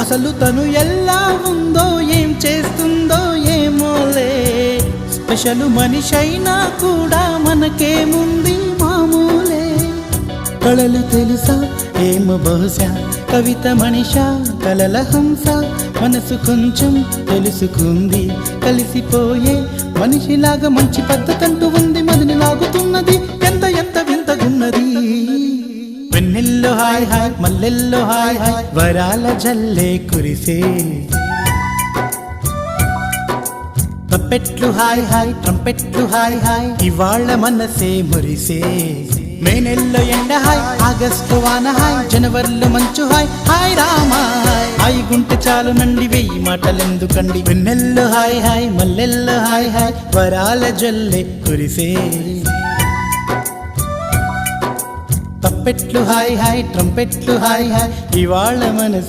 అసలు తను ఎలా ఉందో ఏం చేస్తుందో ఏమోలే స్పెషల్ మనిషైనా కూడా మనకేముంది మామూలే కళలు తెలుసా ఏమో బహుశా కవిత మనిషా కలల హంస మనసు కొంచెం తెలుసుకుంది కలిసిపోయే మనిషిలాగా మంచి పద్ధతంటూ ఉంది మదిని లాగుతున్నది ఎంత ఎంత వింతగున్నది వెన్నెల్లో హాయ్ హాయ్ మల్లెల్లో హాయ్ హాయ్ వరాల జల్లే కురిసే తప్పెట్లు హాయ్ హాయ్ ట్రంపెట్లు హాయ్ హాయ్ ఇవాళ్ళ మనసే మురిసే మే నెలలో ఎండ హాయ్ ఆగస్టు వాన హాయ్ జనవరిలో మంచు హాయ్ హాయ్ రామా హాయ్ గుంటె చాలు నండి వెయ్యి మాటలెందుకండి వెన్నెల్లో హాయ్ హాయ్ మల్లెల్లో హాయ్ హాయ్ వరాల జల్లే కురిసే తప్పెట్లు హాయ్ హాయ్ ట్రంపెట్లు హాయ్ హాయ్ ఇవాళ్ళ మనసే